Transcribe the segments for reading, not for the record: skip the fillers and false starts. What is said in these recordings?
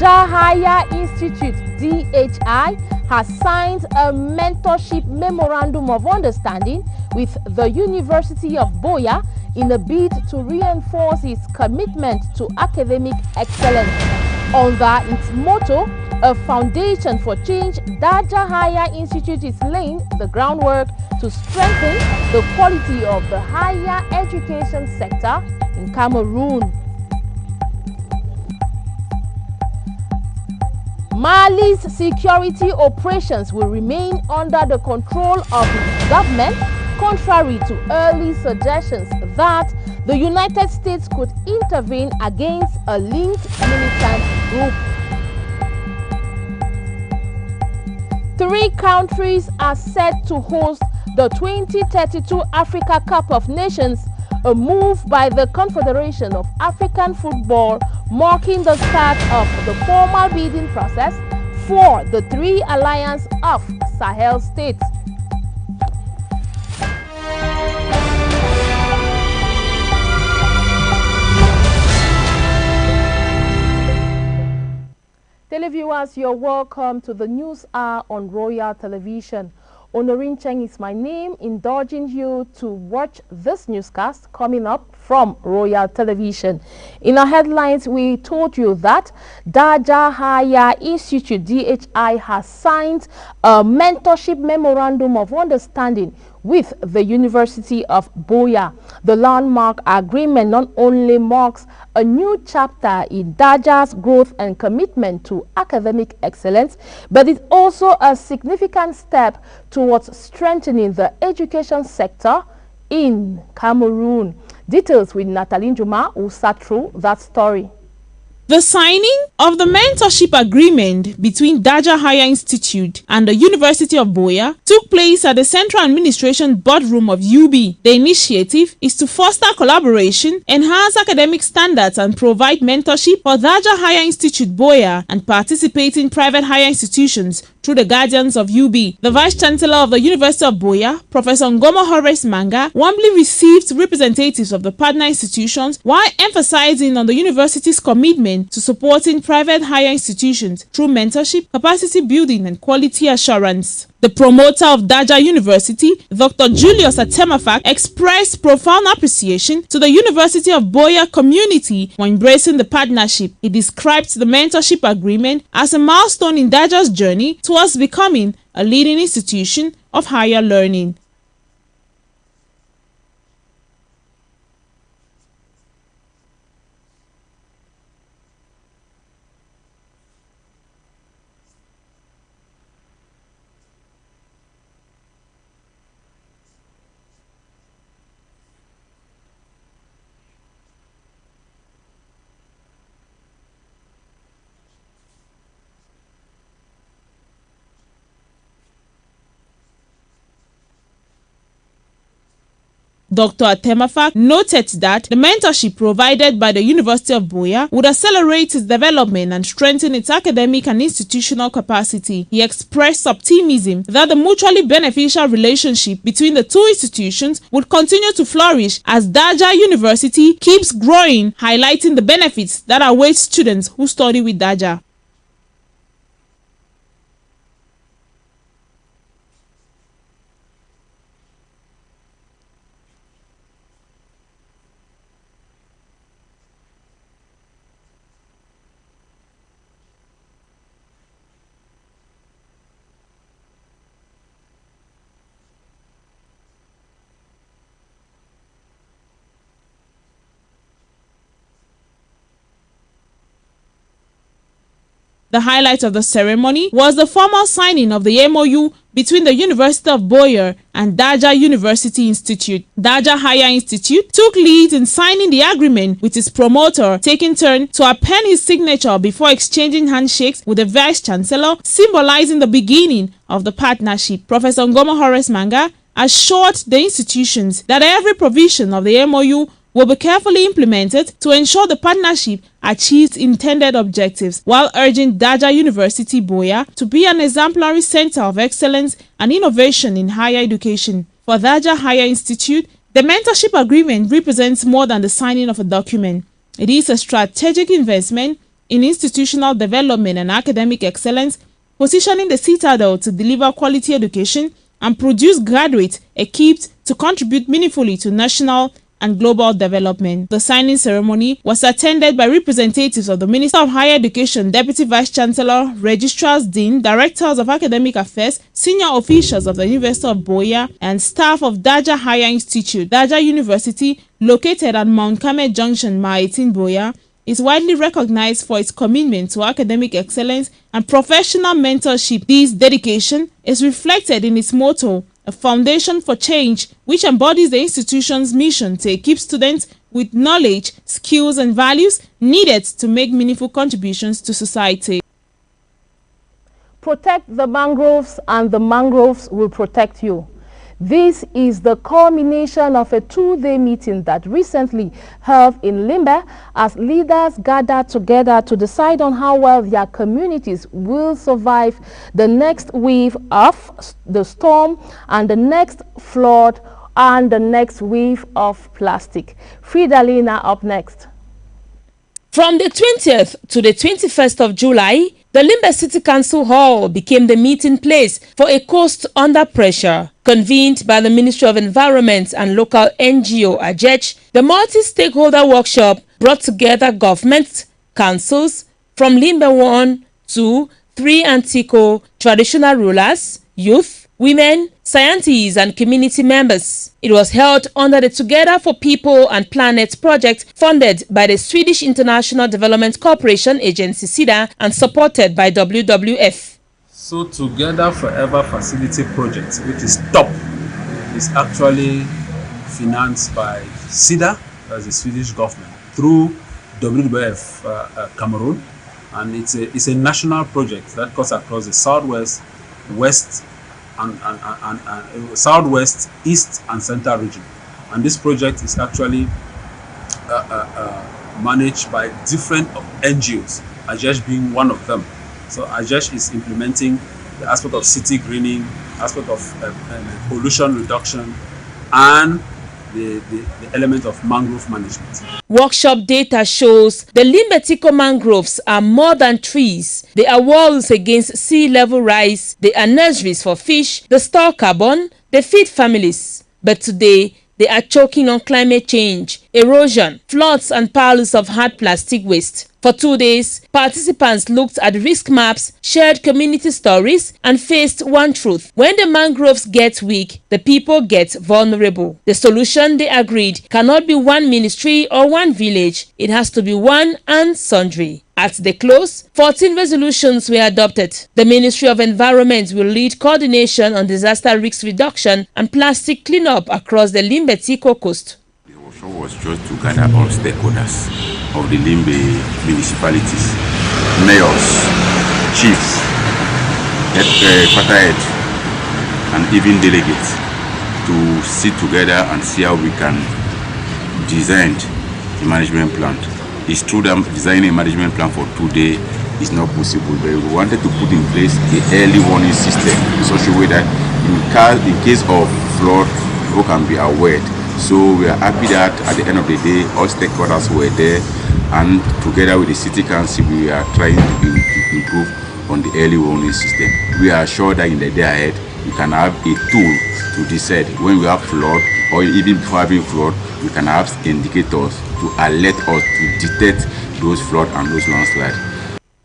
Daja Higher Institute (DHI) has signed a mentorship memorandum of understanding with the University of Boya in a bid to reinforce its commitment to academic excellence. Under its motto, "A Foundation for Change," Daja Higher Institute is laying the groundwork to strengthen the quality of the higher education sector in Cameroon. Mali's security operations will remain under the control of its government, contrary to early suggestions that the United States could intervene against a linked militant group. 3 countries are set to host the 2032 Africa Cup of Nations, a move by the Confederation of African Football, marking the start of the formal bidding process for the 3 Alliance of Sahel states. Televiewers, you're welcome to the News Hour on Royal Television. Honorin Cheng is my name, indulging you to watch this newscast coming up from Royal Television. In our headlines, we told you that Daja Higher Institute (DHI) has signed a mentorship memorandum of understanding with the University of Boya. The landmark agreement not only marks a new chapter in Daja's growth and commitment to academic excellence, but it's also a significant step towards strengthening the education sector in Cameroon. Details with Nathalie Juma, who sat through that story. The signing of the mentorship agreement between Daja Higher Institute and the University of Boya took place at the Central Administration Boardroom of UB. The initiative is to foster collaboration, enhance academic standards, and provide mentorship for Daja Higher Institute Boya and participating private higher institutions through the guardians of UB. The Vice-Chancellor of the University of Boya, Professor Ngomo Horace Manga, warmly received representatives of the partner institutions while emphasizing on the university's commitment to supporting private higher institutions through mentorship, capacity building, and quality assurance. The promoter of Daja University, Dr. Julius Atemafak, expressed profound appreciation to the University of Boya community for embracing the partnership. He described the mentorship agreement as a milestone in Daja's journey towards becoming a leading institution of higher learning. Dr. Atemafak noted that the mentorship provided by the University of Boya would accelerate its development and strengthen its academic and institutional capacity. He expressed optimism that the mutually beneficial relationship between the 2 institutions would continue to flourish as Daja University keeps growing, highlighting the benefits that await students who study with Daja. The highlight of the ceremony was the formal signing of the MOU between the University of Boya and Daja University Institute. Daja Higher Institute took lead in signing the agreement, with its promoter taking turn to append his signature before exchanging handshakes with the Vice-Chancellor, symbolizing the beginning of the partnership. Professor Ngomo Horace Manga assured the institutions that every provision of the MOU will be carefully implemented to ensure the partnership achieves intended objectives, while urging Daja University Boya to be an exemplary center of excellence and innovation in higher education. For Daja Higher Institute, the mentorship agreement represents more than the signing of a document. It is a strategic investment in institutional development and academic excellence, positioning the citadel to deliver quality education and produce graduates equipped to contribute meaningfully to national and global development. The signing ceremony was attended by representatives of the Minister of Higher Education, Deputy Vice Chancellor, Registrars, Dean, Directors of Academic Affairs, senior officials of the University of Boya, and staff of Daja Higher Institute. Daja University, located at Mount Carmel Junction, Maitin, Boya, is widely recognized for its commitment to academic excellence and professional mentorship. This dedication is reflected in its motto, a foundation for change, which embodies the institution's mission to equip students with knowledge, skills, and values needed to make meaningful contributions to society. Protect the mangroves and the mangroves will protect you. This is the culmination of a two-day meeting that recently held in Limbe as leaders gathered together to decide on how well their communities will survive the next wave of the storm and the next flood and the next wave of plastic. Fridalina up next. From the 20th to the 21st of July, the Limbe City Council Hall became the meeting place for a coast under pressure. Convened by the Ministry of Environment and local NGO AJECH, the multi-stakeholder workshop brought together government, councils from Limbe 1, 2, 3 and Tico, traditional rulers, youth, women, scientists and community members. It was held under the Together for People and Planet project funded by the Swedish International Development Corporation Agency SIDA and supported by WWF. So Together Forever Facility project, which is TOP, is actually financed by SIDA, as the Swedish government, through WWF Cameroon, and it's a national project that goes across the southwest, west, and southwest, east, and central region. And this project is actually managed by different NGOs, AJECH being one of them. So AJECH is implementing the aspect of city greening, aspect of pollution reduction, and the element of mangrove management. Workshop data shows the Limbe Tico mangroves are more than trees. They are walls against sea level rise. They are nurseries for fish. They store carbon. They feed families. But today, they are choking on climate change, erosion, floods and piles of hard plastic waste. For 2 days, participants looked at risk maps, shared community stories, and faced one truth. When the mangroves get weak, the people get vulnerable. The solution, they agreed, cannot be one ministry or one village. It has to be one and sundry. At the close, 14 resolutions were adopted. The Ministry of Environment will lead coordination on disaster risk reduction and plastic cleanup across the Limbe Tico coast. The workshop was just to gather all stakeholders of the Limbe municipalities, mayors, chiefs, quarter heads, and even delegates to sit together and see how we can design a management plan. It's true that designing a management plan for 2 days is not possible, but we wanted to put in place an early warning system in such a way that in case of flood, people can be aware. So we are happy that at the end of the day, all stakeholders were there, and together with the City Council, we are trying to improve on the early warning system. We are sure that in the day ahead, we can have a tool to decide when we have flood, or even before having flood, we can have indicators to alert us to detect those flood and those landslides.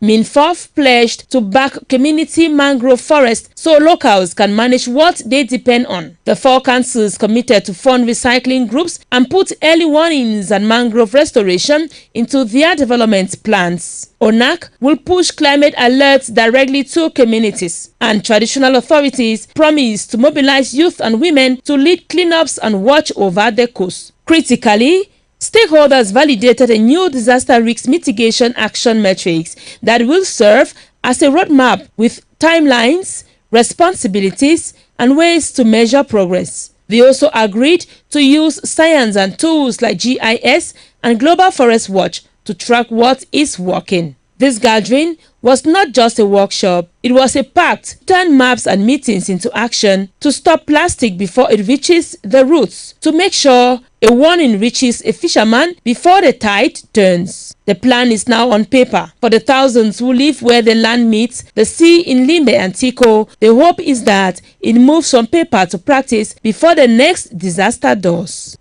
Minfof pledged to back community mangrove forests so locals can manage what they depend on. The 4 councils committed to fund recycling groups and put early warnings and mangrove restoration into their development plans. ONAC will push climate alerts directly to communities, and traditional authorities promise to mobilize youth and women to lead cleanups and watch over the coast. Critically, stakeholders validated a new disaster risk mitigation action matrix that will serve as a roadmap with timelines, responsibilities, and ways to measure progress. They also agreed to use science and tools like GIS and Global Forest Watch to track what is working. This gathering was not just a workshop, it was a pact to turn maps and meetings into action to stop plastic before it reaches the roots, to make sure a warning reaches a fisherman before the tide turns. The plan is now on paper. For the thousands who live where the land meets the sea in Limbe and Tiko, the hope is that it moves from paper to practice before the next disaster does.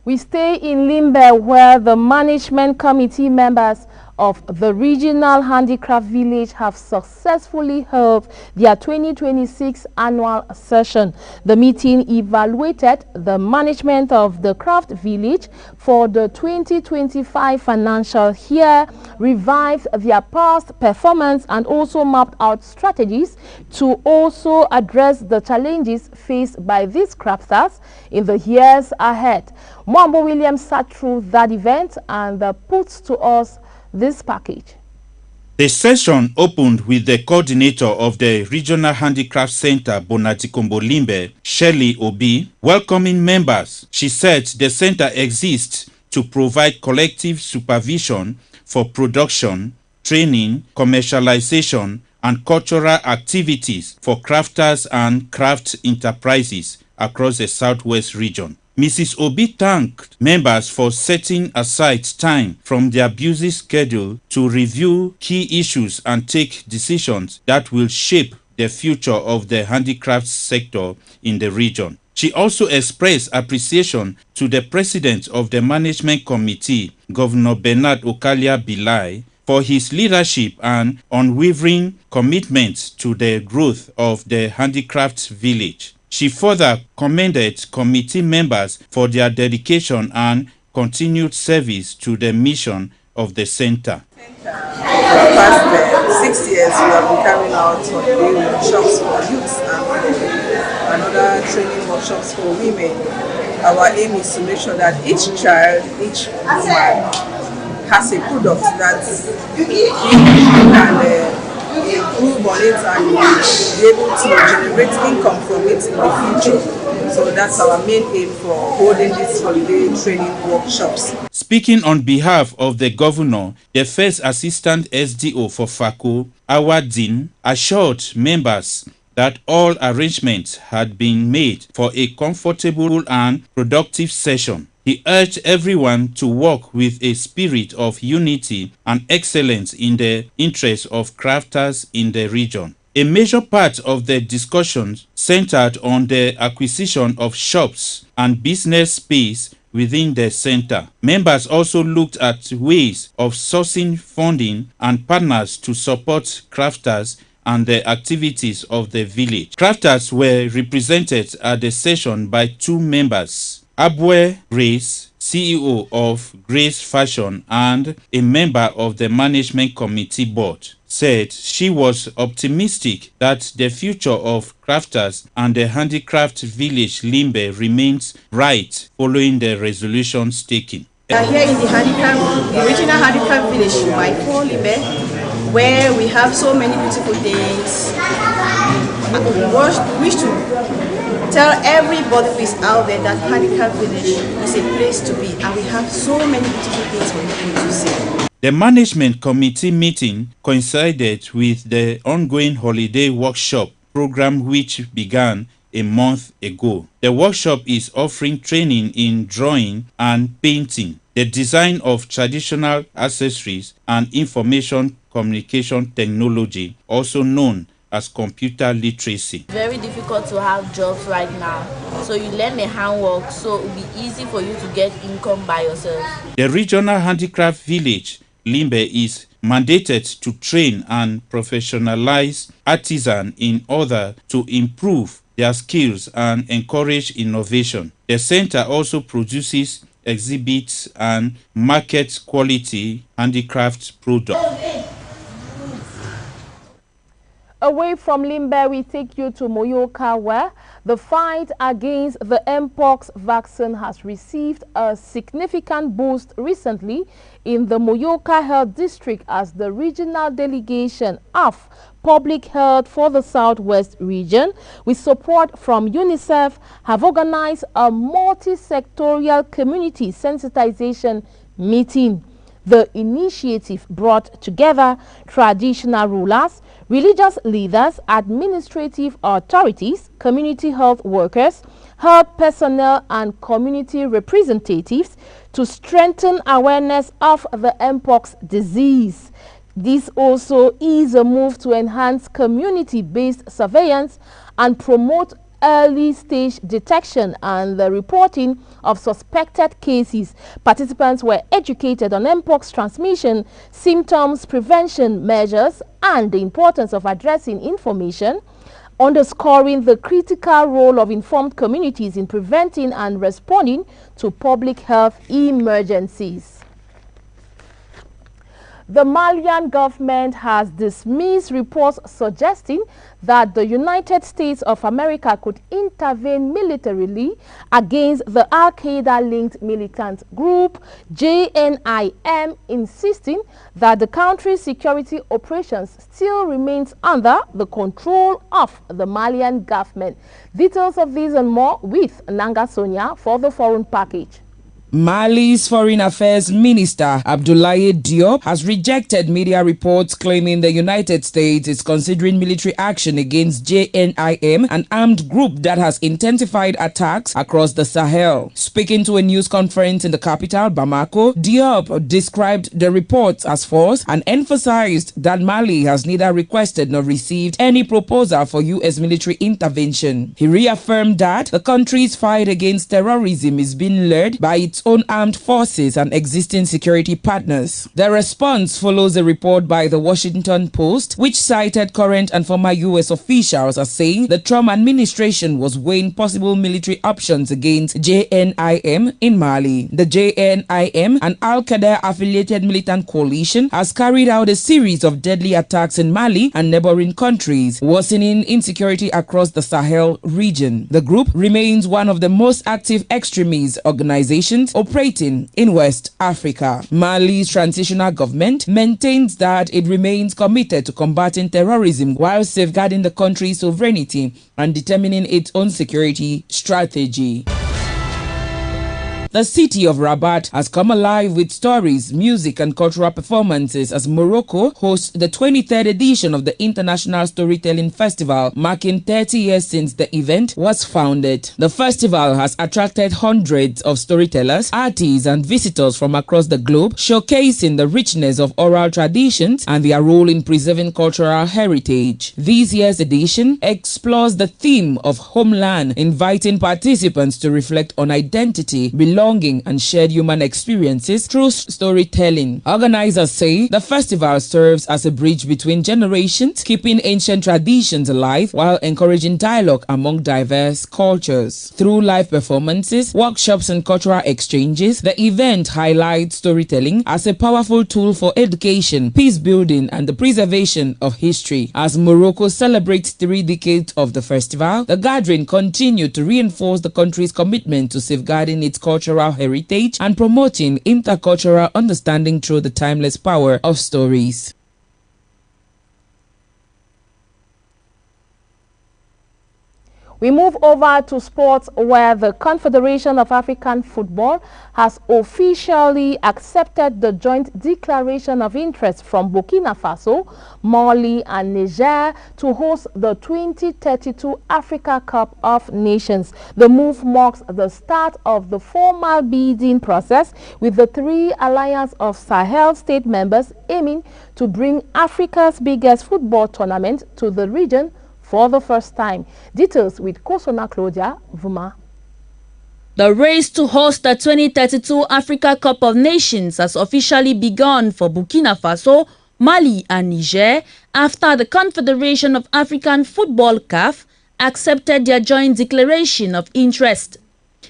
We stay in Limbe, where the management committee members of the regional handicraft village have successfully held their 2026 annual session. The meeting evaluated the management of the craft village for the 2025 financial year, revived their past performance, and also mapped out strategies to also address the challenges faced by these crafters in the years ahead. Mwambo Williams sat through that event and puts to us this package. The session opened with the coordinator of the Regional Handicraft Center, Bonatikombo Limbe, Shelley Obi, welcoming members. She said the center exists to provide collective supervision for production, training, commercialization, and cultural activities for crafters and craft enterprises across the Southwest region. Mrs. Obi thanked members for setting aside time from their busy schedule to review key issues and take decisions that will shape the future of the handicrafts sector in the region. She also expressed appreciation to the president of the management committee, Governor Bernard Okalia Bilai, for his leadership and unwavering commitment to the growth of the handicrafts village. She further commended committee members for their dedication and continued service to the mission of the center. For the past 6 years, we have been carrying out holiday workshops for youths and other training workshops for women. Our aim is to make sure that each child, each woman has a product that can improve on it and be able to generate income from it in the future. So that's our main aim for holding these holiday training workshops. Speaking on behalf of the governor, the first assistant SDO for FACO, Awadin, assured members that all arrangements had been made for a comfortable and productive session. He urged everyone to work with a spirit of unity and excellence in the interest of crafters in the region. A major part of the discussions centered on the acquisition of shops and business space within the center. Members also looked at ways of sourcing funding and partners to support crafters and the activities of the village. Crafters were represented at the session by two members, Abwe Grace, CEO of Grace Fashion and a member of the management committee board, said she was optimistic that the future of crafters and the handicraft village Limbe remains bright following the resolutions taken. We are here in the original handicraft village by Limbe, where we have so many beautiful things. We wish to tell everybody who is out there that handicraft village is a place to be, and we have so many beautiful things for people to see. The management committee meeting coincided with the ongoing holiday workshop program, which began a month ago. The workshop is offering training in drawing and painting, the design of traditional accessories, and information communication technology, also known as computer literacy. Very difficult to have jobs right now, so you learn the handwork, so it will be easy for you to get income by yourself. The regional handicraft village Limbe is mandated to train and professionalize artisans in order to improve their skills and encourage innovation. The center also produces exhibits and market quality handicraft products. Away from Limbe, we take you to Moyoka, where the fight against the Mpox vaccine has received a significant boost recently in the Moyoka Health District, as the regional delegation of Public Health for the Southwest region, with support from UNICEF, have organized a multi-sectorial community sensitization meeting. The initiative brought together traditional rulers, religious leaders, administrative authorities, community health workers, health personnel and community representatives to strengthen awareness of the mpox disease. This also is a move to enhance community-based surveillance and promote early stage detection and the reporting of suspected cases. Participants were educated on mpox transmission, symptoms, prevention measures, and the importance of addressing information, underscoring the critical role of informed communities in preventing and responding to public health emergencies. The Malian government has dismissed reports suggesting that the United States of America could intervene militarily against the Al-Qaeda-linked militant group JNIM, insisting that the country's security operations still remains under the control of the Malian government. Details of this and more with Nanga Sonia for the foreign package. Mali's Foreign Affairs Minister Abdoulaye Diop has rejected media reports claiming the United States is considering military action against JNIM, an armed group that has intensified attacks across the Sahel. Speaking to a news conference in the capital, Bamako, Diop described the reports as false and emphasized that Mali has neither requested nor received any proposal for U.S. military intervention. He reaffirmed that the country's fight against terrorism is being led by its own armed forces and existing security partners. The response follows a report by the Washington Post, which cited current and former U.S. officials as saying the Trump administration was weighing possible military options against JNIM in Mali. The JNIM, an Al-Qaeda-affiliated militant coalition, has carried out a series of deadly attacks in Mali and neighboring countries, worsening insecurity across the Sahel region. The group remains one of the most active extremist organizations operating in West Africa. Mali's transitional government maintains that it remains committed to combating terrorism while safeguarding the country's sovereignty and determining its own security strategy. The city of Rabat has come alive with stories, music and cultural performances as Morocco hosts the 23rd edition of the International Storytelling Festival, marking 30 years since the event was founded. The festival has attracted hundreds of storytellers, artists and visitors from across the globe, showcasing the richness of oral traditions and their role in preserving cultural heritage. This year's edition explores the theme of homeland, inviting participants to reflect on identity, belonging and shared human experiences through storytelling. Organizers say the festival serves as a bridge between generations, keeping ancient traditions alive while encouraging dialogue among diverse cultures. Through live performances, workshops and cultural exchanges, the event highlights storytelling as a powerful tool for education, peace building and the preservation of history. As Morocco celebrates 3 decades of the festival, the gathering continued to reinforce the country's commitment to safeguarding its cultural heritage and promoting intercultural understanding through the timeless power of stories. We move over to sports, where the Confederation of African Football has officially accepted the joint declaration of interest from Burkina Faso, Mali and Niger to host the 2032 Africa Cup of Nations. The move marks the start of the formal bidding process, with the 3 Alliance of Sahel state members aiming to bring Africa's biggest football tournament to the region for the first time. Details with Kosona Claudia Vuma. The race to host the 2032 Africa Cup of Nations has officially begun for Burkina Faso, Mali and Niger after the Confederation of African Football (CAF) accepted their joint declaration of interest.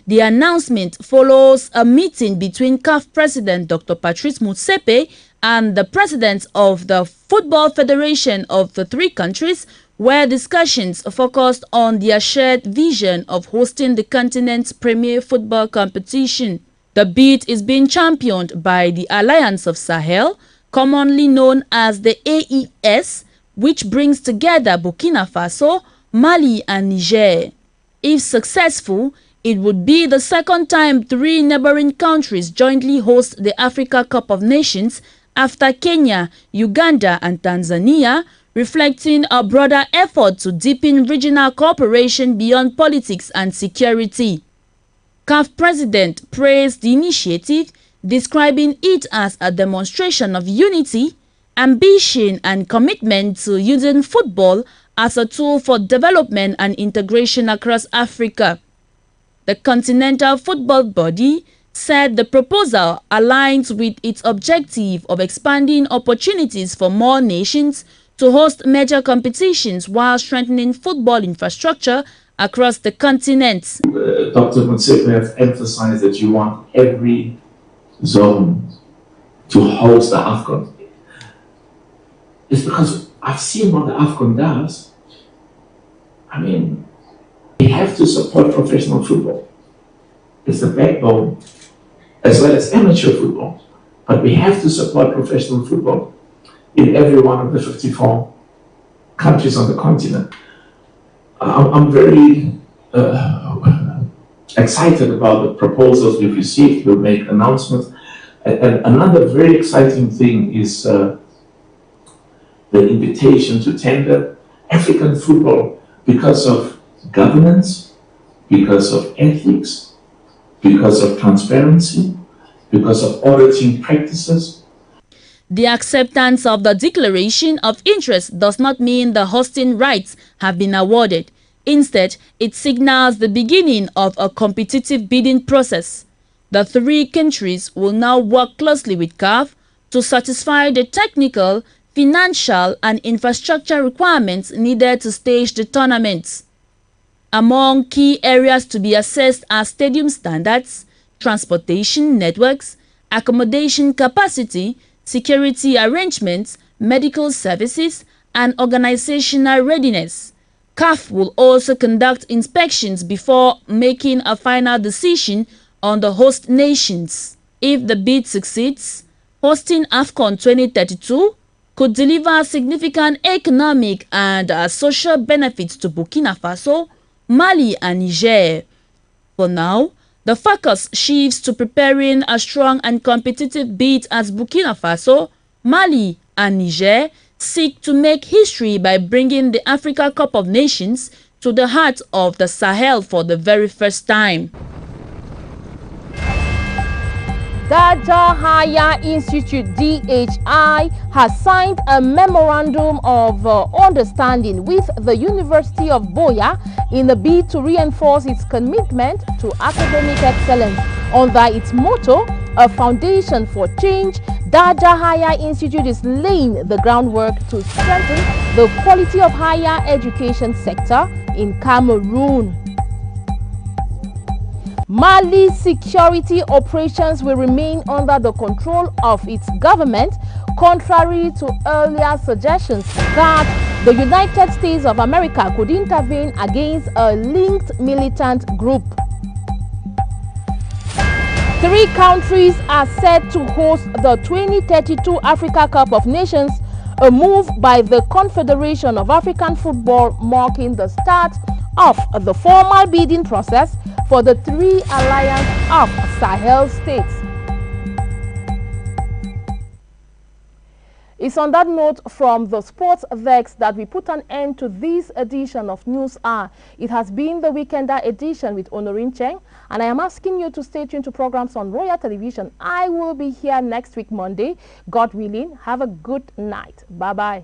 The announcement follows a meeting between CAF President Dr. Patrice Motsepe and the presidents of the Football Federation of the 3 countries, where discussions focused on their shared vision of hosting the continent's premier football competition. The bid is being championed by the Alliance of Sahel, commonly known as the AES, which brings together Burkina Faso, Mali and Niger. If successful, It would be the second time 3 neighboring countries jointly host the Africa Cup of Nations after Kenya, Uganda and Tanzania, reflecting a broader effort to deepen regional cooperation beyond politics and security. CAF president praised the initiative, describing it as a demonstration of unity, ambition and commitment to using football as a tool for development and integration across Africa. The Continental Football Body said the proposal aligns with its objective of expanding opportunities for more nations to host major competitions while strengthening football infrastructure across the continent. Dr. Motsepe has emphasized that you want every zone to host the AFCON. It's because I've seen what the AFCON does. I mean, we have to support professional football. It's the backbone, as well as amateur football. But we have to support professional football in every one of the 54 countries on the continent. I'm very excited about the proposals we've received. We'll make announcements. And another very exciting thing is the invitation to tender African football because of governance, because of ethics, because of transparency, because of auditing practices. The acceptance of the declaration of interest does not mean the hosting rights have been awarded. Instead, it signals the beginning of a competitive bidding process. The 3 countries will now work closely with CAF to satisfy the technical, financial and infrastructure requirements needed to stage the tournaments. Among key areas to be assessed are stadium standards, transportation networks, accommodation capacity, security arrangements, medical services, and organizational readiness. CAF will also conduct inspections before making a final decision on the host nations. If the bid succeeds, hosting AFCON 2032 could deliver significant economic and social benefits to Burkina Faso, Mali and Niger. For now, the focus shifts to preparing a strong and competitive bid as Burkina Faso, Mali and Niger seek to make history by bringing the Africa Cup of Nations to the heart of the Sahel for the very first time. Daja Higher Institute DHI has signed a memorandum of understanding with the University of Boya in a bid to reinforce its commitment to academic excellence. Under its motto, A Foundation for Change, Daja Higher Institute is laying the groundwork to strengthen the quality of higher education sector in Cameroon. Mali's security operations will remain under the control of its government, contrary to earlier suggestions that the United States of America could intervene against a linked militant group. 3 countries are set to host the 2032 Africa Cup of Nations, a move by the Confederation of African Football marking the start of the formal bidding process for the 3 Alliance of Sahel states. It's on that note from the Sports Vex that we put an end to this edition of News Hour. It has been the Weekender edition with Honorine Cheng, and I am asking you to stay tuned to programs on Royal Television. I will be here next week, Monday. God willing, have a good night. Bye-bye.